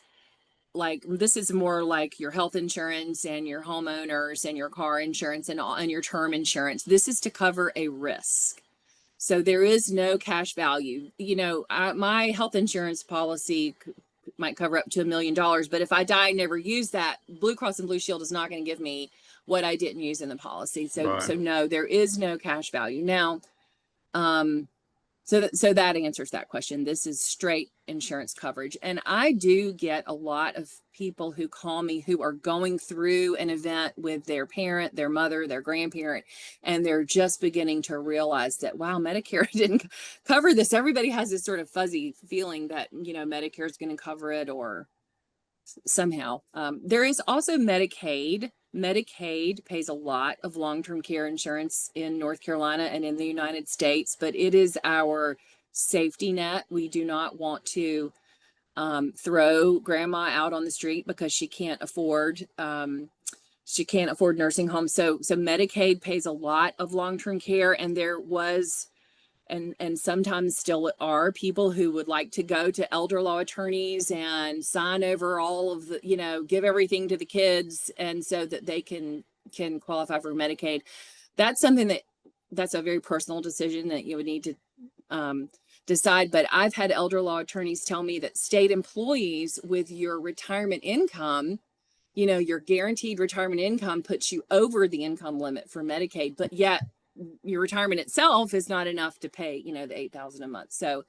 more like your health insurance and your homeowners and your car insurance and your term insurance. This is to cover a risk. So there is no cash value. My health insurance policy might cover up to $1 million, but if I die and never use that, Blue Cross and Blue Shield is not going to give me what I didn't use in the policy. So Right. no, there is no cash value. Now, so that answers that question. This is straight insurance coverage. And I do get a lot of people who call me who are going through an event with their parent, their mother, their grandparent, and they're just beginning to realize that, wow, Medicare didn't cover this. Everybody has this sort of fuzzy feeling that, Medicare is going to cover it or somehow. There is also Medicaid. Medicaid pays a lot of long-term care insurance in North Carolina and in the United States, but it is our safety net. We do not want to throw grandma out on the street because she can't afford nursing homes. So Medicaid pays a lot of long-term care, and there was and sometimes still are people who would like to go to elder law attorneys and sign over all of the, give everything to the kids, and so that they can qualify for Medicaid. That's something that's a very personal decision that you would need to decide. But I've had elder law attorneys tell me that state employees with your retirement income, you know, your guaranteed retirement income puts you over the income limit for Medicaid, but yet your retirement itself is not enough to pay, you know, the $8,000 a month. So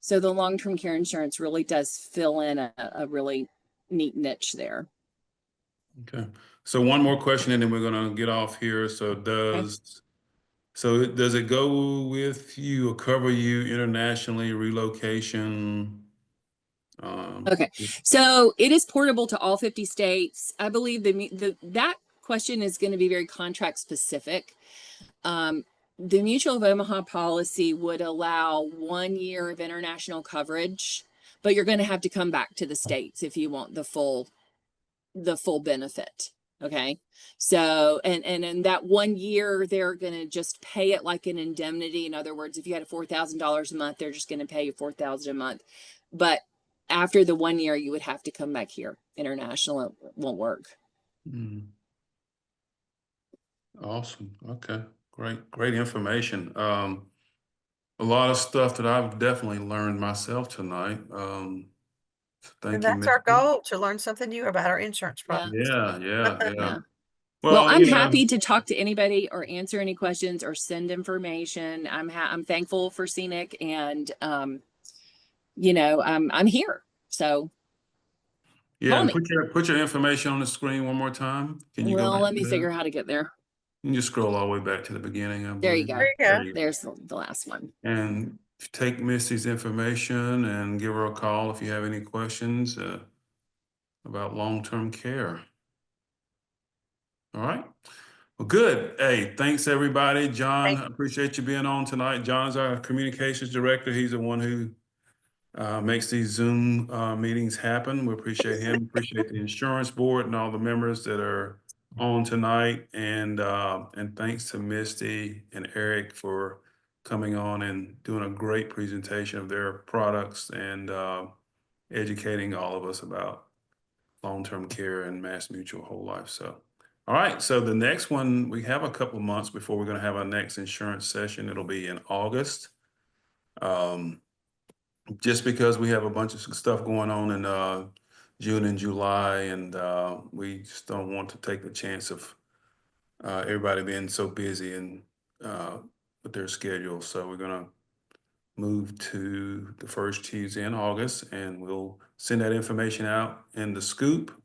the long-term care insurance really does fill in a really neat niche there. Okay. So one more question and then we're gonna get off here. So does it go with you or cover you internationally, relocation? Okay. So it is portable to all 50 states. I believe that question is going to be very contract specific. The Mutual of Omaha policy would allow 1 year of international coverage, but you're going to have to come back to the States if you want the full benefit. Okay. So, and in that 1 year, they're going to just pay it like an indemnity. In other words, if you had $4,000 a month, they're just going to pay you $4,000 a month. But after the 1 year, you would have to come back here. International, it won't work. Awesome. Okay. Great information. A lot of stuff that I've definitely learned myself tonight. Thank And you. that's our Misty. goal, to learn something new about our insurance Yeah. products. Yeah. Yeah. Well, I'm you know, happy to talk to anybody or answer any questions or send information. I'm thankful for Scenic, and you know, I'm here. So yeah, call and me. put your information on the screen one more time. Can you go Well, back let me to that? figure out how to get there. You can just scroll all the way back to the beginning, I There you believe. go. There you go. There's the last one. And take Misty's information and give her a call if you have any questions about long-term care. All right. Well, good. Hey, thanks everybody. John, I appreciate you being on tonight. John is our communications director. He's the one who makes these Zoom meetings happen. We appreciate him. Appreciate the insurance board and all the members that are on tonight. And thanks to Misty and Eric for coming on and doing a great presentation of their products and educating all of us about long-term care and Mass Mutual Whole Life. So, all right. So the next one, we have a couple of months before we're going to have our next insurance session. It'll be in August. Just because we have a bunch of stuff going on in June and July, and we just don't want to take the chance of everybody being so busy and with their schedules. So we're gonna move to the first Tuesday in August, and we'll send that information out in the scoop,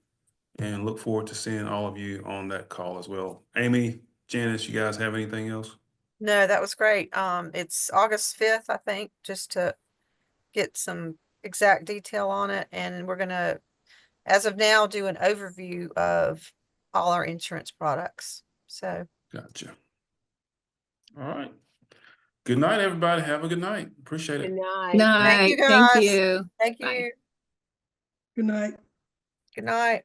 and look forward to seeing all of you on that call as well. Amy, Janice, you guys have anything else? No, that was great. It's August 5th, I think, just to get some exact detail on it. And we're gonna, as of now, do an overview of all our insurance products. So Gotcha. All right. Good night, everybody. Have a good night. Appreciate it. Good night. Night. you, Thank guys. you. thank Bye. you. Good night. Good night.